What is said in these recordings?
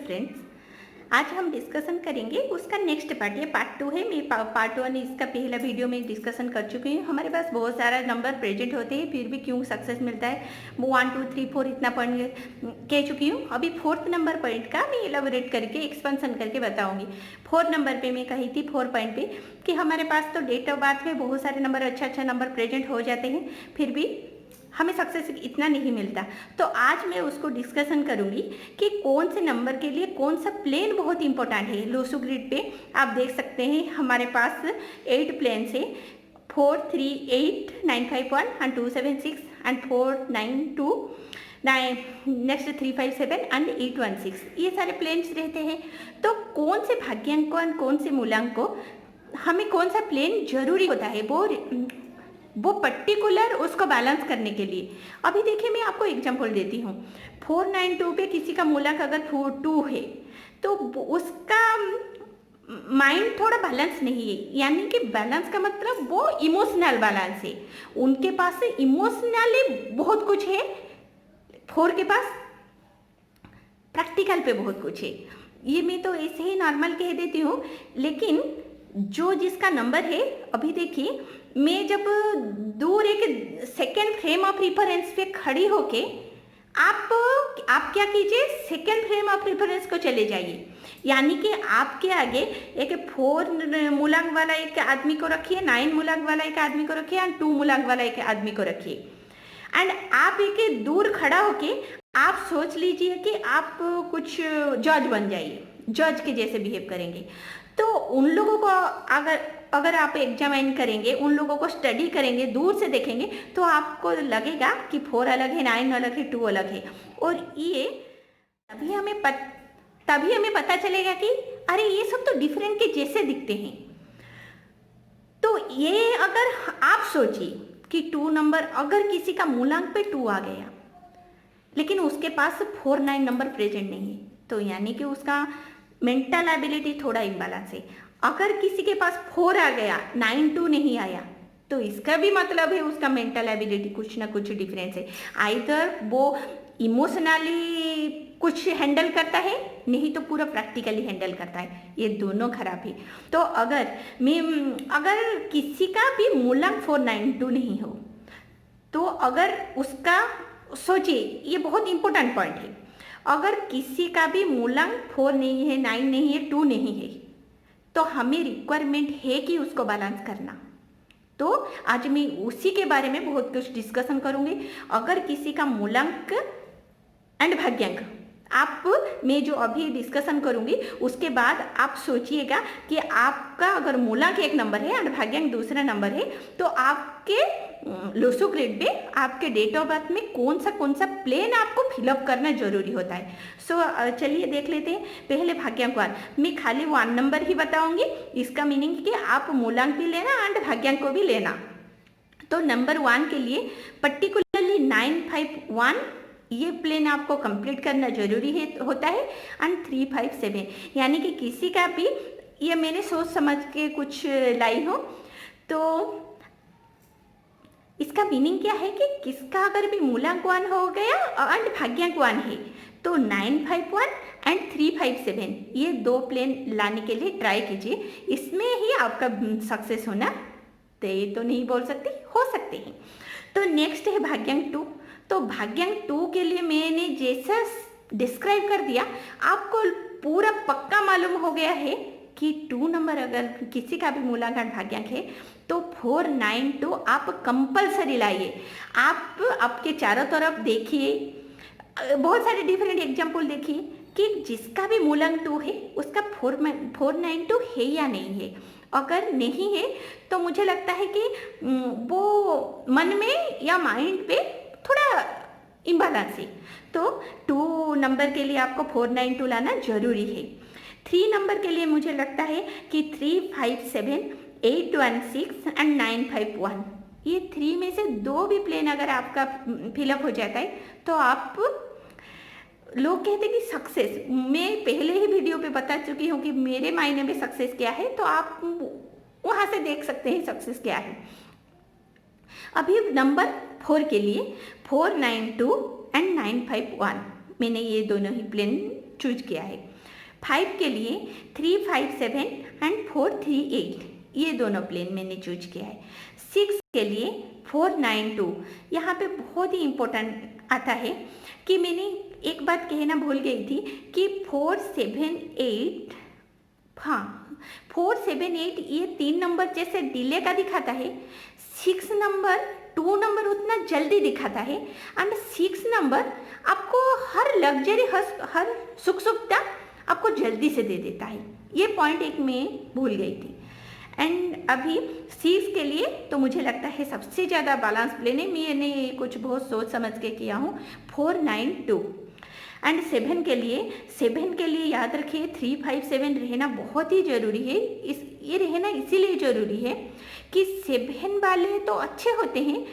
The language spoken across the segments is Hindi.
फ्रेंड्स, आज हम डिस्कशन करेंगे उसका नेक्स्ट पार्ट। ये पार्ट 2 है। मैं पार्ट 1 इसका पहला वीडियो में डिस्कशन कर चुकी हूँ। हमारे पास बहुत सारा नंबर प्रेजेंट होते हैं फिर भी क्यों सक्सेस मिलता है, वो 1 2 3 4 इतना पॉइंट कह चुकी हूँ। अभी 4th नंबर पॉइंट का मैं एलाबोरेट करके एक्सपेंशन करके बताऊंगी। 4 नंबर पे मैं कही थी 4 पॉइंट पे कि हमारे पास तो डेट ऑफ बर्थ में बहुत सारे नंबर अच्छा नंबर प्रेजेंट हो जाते हैं फिर भी हमें सक्सेस इतना नहीं मिलता। तो आज मैं उसको डिस्कशन करूंगी कि कौन से नंबर के लिए कौन सा प्लेन बहुत इंपॉर्टेंट है। लोसू ग्रिड पे आप देख सकते हैं हमारे पास 8 प्लेन है, 4 3 8 9 5 1 एंड 2 7 6 एंड 4 9 2 9 नेक्स्ट 3 5 7 एंड 8 1 6। ये सारे प्लेन्स रहते हैं। तो कौन से भाग्यांक को और कौन से मूलांक को हमें कौन सा प्लेन जरूरी होता है वो पर्टिकुलर उसको बैलेंस करने के लिए। अभी देखिए मैं आपको एग्जांपल देती हूँ। 492 पे किसी का मूलांक अगर 2 है तो उसका माइंड थोड़ा बैलेंस नहीं है, यानी कि बैलेंस का मतलब वो इमोशनल बैलेंस है। उनके पास इमोशनली बहुत कुछ है, 4 के पास प्रैक्टिकल पे बहुत कुछ है। ये मैं तो ऐसे ही नॉर्मल कह देती हूँ, लेकिन जो जिसका नंबर है, अभी देखिए मैं जब दूर एक सेकेंड फ्रेम ऑफ रेफरेंस पे खड़ी होके आप क्या कीजिए, सेकेंड फ्रेम ऑफ रेफरेंस को चले जाइए। यानी कि आपके आगे एक 4 मूलांक वाला एक आदमी को रखिए, 9 मूलांक वाला एक आदमी को रखिए एंड 2 मूलांक वाला एक आदमी को रखिए। एंड आप एक दूर खड़ा होके आप सोच लीजिए कि आप कुछ जज बन जाइए, जज के जैसे बिहेव करेंगे। तो उन लोगों को अगर आप एग्जामिन करेंगे, उन लोगों को स्टडी करेंगे, दूर से देखेंगे तो आपको लगेगा कि 4 अलग है, 9 अलग है, 2 अलग है। और ये तभी हमें पता चलेगा कि अरे ये सब तो डिफरेंट के जैसे दिखते हैं। तो ये अगर आप सोचिए कि 2 नंबर, अगर किसी का मूलांक पे 2 आ गया लेकिन उसके पास 4 9 नंबर प्रेजेंट नहीं है, तो यानी कि उसका मेंटल एबिलिटी थोड़ा इम्बैलेंस है। अगर किसी के पास 4 आ गया 9 2 नहीं आया, तो इसका भी मतलब है उसका मेंटल एबिलिटी कुछ ना कुछ डिफरेंस है। आइदर वो इमोशनली कुछ हैंडल करता है, नहीं तो पूरा प्रैक्टिकली हैंडल करता है। ये दोनों खराब है। तो अगर किसी का भी मूलांक 4 9 2 नहीं हो, तो अगर उसका सोचिए, ये बहुत इंपॉर्टेंट पॉइंट है। अगर किसी का भी मूलांक 4 नहीं है, 9 नहीं है, 2 नहीं है, तो हमें रिक्वायरमेंट है कि उसको बैलेंस करना। तो आज मैं उसी के बारे में बहुत कुछ डिस्कशन करूंगी। अगर किसी का मूलांक एंड भाग्यांक मैं जो अभी डिस्कशन करूंगी उसके बाद आप सोचिएगा कि आपका अगर मूलांक एक नंबर है एंड भाग्यांक दूसरा नंबर है, तो आपके लोसू ग्रिड पे आपके डेट ऑफ बर्थ में कौन सा प्लेन आपको फिलअप करना जरूरी होता है। सो चलिए देख लेते हैं। पहले भाग्यांकवार, मैं खाली 1 नंबर ही बताऊंगी। इसका मीनिंग कि आप मूलांक भी लेना एंड भाग्यांक को भी लेना। तो नंबर 1 के लिए पर्टिकुलरली 9 5 1 ये प्लेन आपको कंप्लीट करना जरूरी होता है एंड 3 5 7, यानी कि किसी का भी, ये मैंने सोच समझ के कुछ लाई हो। तो इसका मीनिंग क्या है कि किसका अगर भी मूलांक 1 हो गया एंड भाग्यांक 1 है, तो 9 5 1 एंड 3 5 7 ये 2 प्लेन लाने के लिए ट्राई कीजिए। इसमें ही आपका सक्सेस होना तय तो नहीं बोल सकती, हो सकते हैं। तो नेक्स्ट है भाग्यांक 2। तो भाग्यांक 2 के लिए मैंने जैसा डिस्क्राइब कर दिया, आपको पूरा पक्का मालूम हो गया है कि 2 नंबर अगर किसी का भी मूलांक भाग्यांक है तो 4 9 2 आप कंपलसरी लाइए। आप आपके चारों तरफ देखिए, बहुत सारे डिफरेंट एग्जाम्पल देखिए कि जिसका भी मूलांक 2 है उसका 4 9 2 है या नहीं है। अगर नहीं है तो मुझे लगता है कि वो मन में या माइंड पे थोड़ा इम्बैलेंस है। तो 2 नंबर के लिए आपको 4 9 2 लाना जरूरी है। 3 नंबर के लिए मुझे लगता है कि 3 5 7 8 1 6 एंड 9 5 1 ये 3 में से 2 भी प्लेन अगर आपका फिलअप हो जाता है तो आप, लोग कहते हैं कि सक्सेस, मैं पहले ही वीडियो पे बता चुकी हूँ कि मेरे मायने में सक्सेस क्या है, तो आप वहाँ से देख सकते हैं सक्सेस क्या है। अभी नंबर 4 के लिए 4 9 2 एंड 9 5 1 मैंने ये दोनों ही प्लेन चूज किया है। 5 के लिए 357 एंड 438 ये दोनों प्लेन मैंने चूज किया है। 6 के लिए 492, यहाँ पे बहुत ही इम्पोर्टेंट आता है कि मैंने एक बात कहना भूल गई थी कि 478, हाँ 478 ये 3 नंबर जैसे डिले का दिखाता है, 6 नंबर 2 नंबर उतना जल्दी दिखाता है, एंड 6 नंबर आपको हर लग्जरी हर सुख सुविधा आपको जल्दी से दे देता है। ये पॉइंट एक मैं भूल गई थी। एंड अभी 6 के लिए तो मुझे लगता है सबसे ज़्यादा बैलेंस प्लेन है, मैंने कुछ बहुत सोच समझ के किया हूँ, 492। एंड 7 के लिए याद रखिए 357 रहना बहुत ही ज़रूरी है। ये रहना इसीलिए ज़रूरी है कि 7 वाले तो अच्छे होते हैं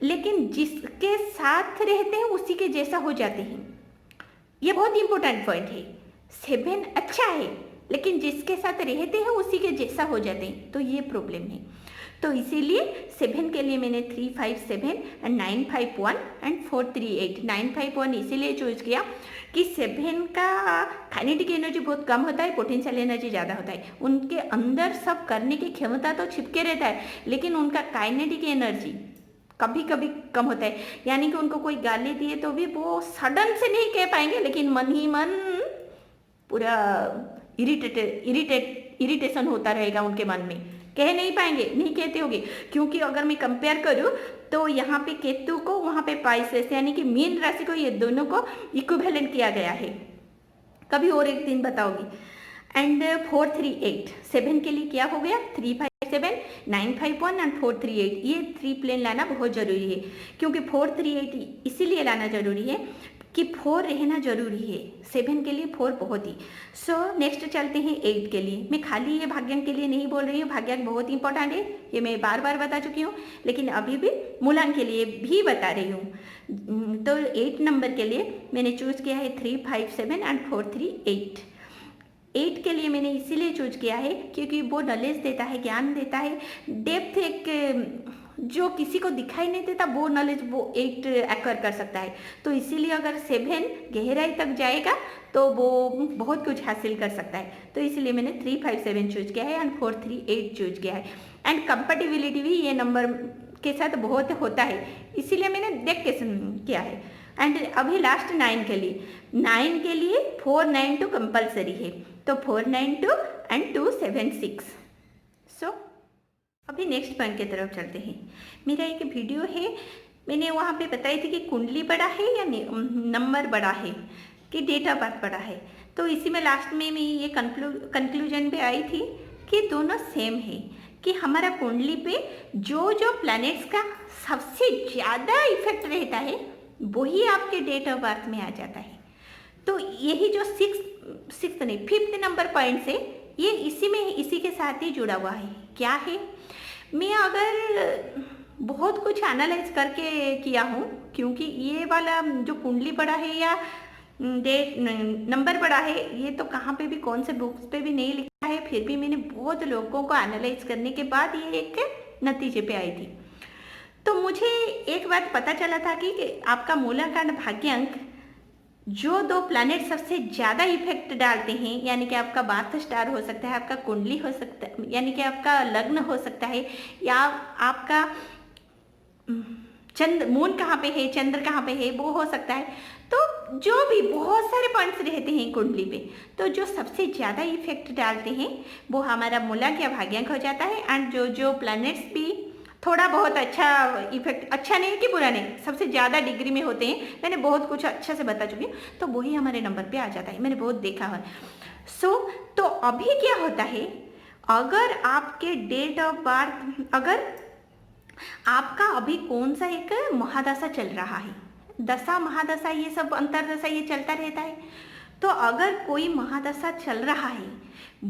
लेकिन जिसके साथ रहते हैं उसी के जैसा हो जाते हैं। ये बहुत इंपॉर्टेंट पॉइंट है। 7 अच्छा है लेकिन जिसके साथ रहते हैं उसी के जैसा हो जाते हैं, तो ये प्रॉब्लम है। तो इसीलिए 7 के लिए मैंने 357 एंड 951 एंड 438, 951 इसीलिए चूज किया कि 7 का काइनेटिक एनर्जी बहुत कम होता है, पोटेंशियल एनर्जी ज़्यादा होता है। उनके अंदर सब करने की क्षमता तो छिपके रहता है लेकिन उनका काइनेटिक एनर्जी कभी कभी कम होता है, यानी कि उनको कोई गाली दिए तो भी वो सडन से नहीं कह पाएंगे लेकिन मन ही मन पूरा इरिटेशन होता रहेगा उनके मन में, कह नहीं पाएंगे, नहीं कहते होंगे। क्योंकि अगर मैं कंपेयर करूं तो यहाँ पे केतु को वहाँ पे पाइसेस यानी कि मीन राशि को, ये दोनों को इक्विवेलेंट किया गया है, कभी और एक दिन बताओगी। एंड 438 7 के लिए क्या हो गया, 357 951 एंड 438, ये 3 प्लेन लाना बहुत ज़रूरी है। क्योंकि 438 इसीलिए लाना ज़रूरी है कि 4 रहना जरूरी है, 7 के लिए 4 बहुत ही। सो नेक्स्ट चलते हैं 8 के लिए। मैं खाली ये भाग्यांक के लिए नहीं बोल रही हूँ, भाग्यांक बहुत इंपॉर्टेंट है, ये मैं बार बार बता चुकी हूँ, लेकिन अभी भी मूलांक के लिए भी बता रही हूँ। तो 8 नंबर के लिए मैंने चूज किया है 357 एंड 438। 8 के लिए मैंने इसीलिए चूज किया है क्योंकि वो नॉलेज देता है, ज्ञान देता है, डेप्थ एक जो किसी को दिखाई नहीं देता वो नॉलेज वो 8 एक्वायर कर सकता है। तो इसीलिए अगर 7 गहराई तक जाएगा तो वो बहुत कुछ हासिल कर सकता है। तो इसीलिए मैंने 357 चूज किया है एंड 438 चूज किया है। एंड कंपेटिबिलिटी भी ये नंबर के साथ बहुत होता है, इसीलिए मैंने देख के किया है। एंड अभी लास्ट 9 के लिए, 9 के लिए 492 कंपल्सरी है, तो 492 एंड 276। सो अभी नेक्स्ट पॉइंट की तरफ चलते हैं। मेरा एक वीडियो है, मैंने वहाँ पे बताई थी कि कुंडली बड़ा है या नंबर बड़ा है कि डेट ऑफ बर्थ बड़ा है। तो इसी में लास्ट में मैं ये कंक्लूजन पे आई थी कि दोनों सेम है, कि हमारा कुंडली पे जो जो प्लैनेट्स का सबसे ज़्यादा इफेक्ट रहता है वही आपके डेट ऑफ बर्थ में आ जाता है। तो यही जो 5th नंबर पॉइंट से ये इसी के साथ ही जुड़ा हुआ है। क्या है, मैं अगर बहुत कुछ एनालाइज करके किया हूँ, क्योंकि ये वाला जो कुंडली बड़ा है या डेट नंबर बड़ा है ये तो कहाँ पे भी कौन से बुक्स पे भी नहीं लिखा है, फिर भी मैंने बहुत लोगों को एनालाइज करने के बाद ये एक नतीजे पे आई थी। तो मुझे एक बात पता चला था कि आपका मूलांक भाग्यांक जो 2 प्लैनेट सबसे ज़्यादा इफेक्ट डालते हैं, यानी कि आपका बार्थ स्टार हो सकता है, आपका कुंडली हो सकता है, यानी कि आपका लग्न हो सकता है, या आपका चंद्र मून कहाँ पे है, चंद्र कहाँ पे है वो हो सकता है। तो जो भी बहुत सारे पॉइंट्स रहते हैं कुंडली पे, तो जो सबसे ज़्यादा इफेक्ट डालते हैं वो हमारा मूलांक या भाग्यांक हो जाता है। एंड जो प्लैनेट्स भी थोड़ा बहुत अच्छा इफेक्ट, अच्छा नहीं कि बुरा नहीं, सबसे ज़्यादा डिग्री में होते हैं, मैंने बहुत कुछ अच्छा से बता चुकी हूँ, तो वही हमारे नंबर पे आ जाता है, मैंने बहुत देखा है। तो अभी क्या होता है, अगर आपके डेट ऑफ बर्थ, अगर आपका अभी कौन सा एक महादशा चल रहा है, दशा महादशा ये सब अंतरदशा ये चलता रहता है, तो अगर कोई महादशा चल रहा है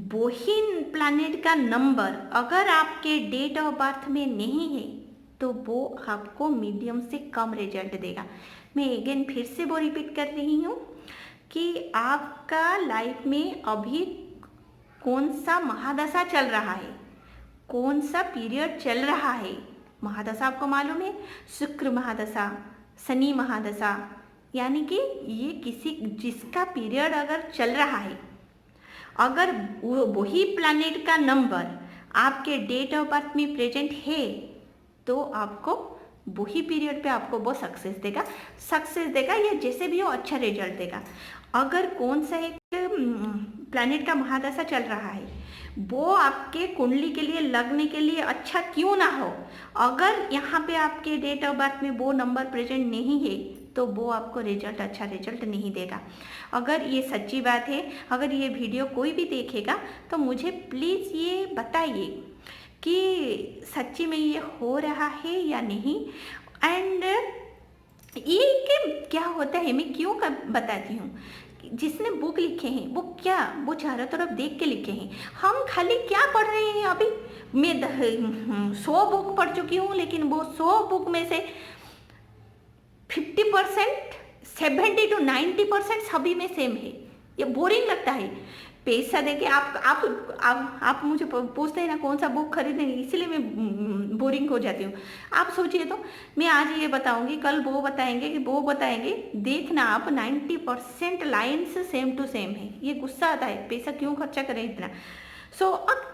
वही प्लैनेट का नंबर अगर आपके डेट ऑफ बर्थ में नहीं है तो वो आपको मीडियम से कम रिजल्ट देगा। मैं अगेन फिर से वो रिपीट कर रही हूँ कि आपका लाइफ में अभी कौन सा महादशा चल रहा है, कौन सा पीरियड चल रहा है। महादशा आपको मालूम है, शुक्र महादशा, शनि महादशा, यानी कि ये किसी जिसका पीरियड अगर चल रहा है, अगर वही प्लैनेट का नंबर आपके डेट ऑफ बर्थ में प्रेजेंट है तो आपको वही पीरियड पे आपको वो सक्सेस देगा या जैसे भी हो अच्छा रिजल्ट देगा। अगर कौन सा एक प्लैनेट का महादशा चल रहा है वो आपके कुंडली के लिए लगने के लिए अच्छा क्यों ना हो, अगर यहाँ पे आपके डेट ऑफ बर्थ में वो नंबर प्रेजेंट नहीं है तो वो आपको अच्छा रिजल्ट नहीं देगा। अगर ये सच्ची बात है, अगर ये वीडियो कोई भी देखेगा तो मुझे प्लीज़ ये बताइए कि सच्ची में ये हो रहा है या नहीं। एंड ये क्या होता है, मैं क्यों बताती हूँ, जिसने बुक लिखे हैं वो चारों तरफ देख के लिखे हैं। हम खाली क्या पढ़ रहे हैं, अभी मैं 100 बुक पढ़ चुकी हूँ, लेकिन वो 100 बुक में से 50%, 70 to 90% सभी में सेम है। ये बोरिंग लगता है। पैसा देके आप मुझे पूछते हैं ना कौन सा बुक खरीदेंगे, इसीलिए मैं बोरिंग हो जाती हूँ। आप सोचिए तो, मैं आज ये बताऊंगी, कल वो बताएंगे, देखना आप 90% लाइन्स सेम टू सेम है। ये गुस्सा आता है, पैसा क्यों खर्चा करें इतना। अब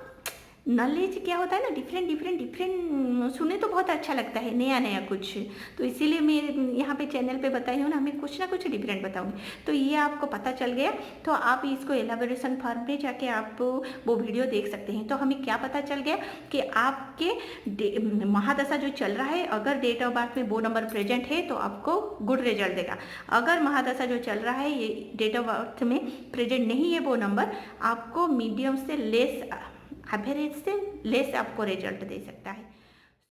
नॉलेज क्या होता है ना, डिफरेंट सुने तो बहुत अच्छा लगता है, नया कुछ, तो इसीलिए मैं यहाँ पे चैनल पे बताई हूँ ना, मैं कुछ ना कुछ डिफरेंट बताऊँगी। तो ये आपको पता चल गया तो आप इसको एलाबोरेशन फॉर्म में जाके आप वो वीडियो देख सकते हैं। तो हमें क्या पता चल गया कि आपके महादशा जो चल रहा है, अगर डेट ऑफ बर्थ में वो नंबर प्रेजेंट है तो आपको गुड रिजल्ट देगा। अगर महादशा जो चल रहा है ये डेट ऑफ बर्थ में प्रेजेंट नहीं है वो नंबर, आपको मीडियम से लेस, एवरेज से लेस आपको रिजल्ट दे सकता है।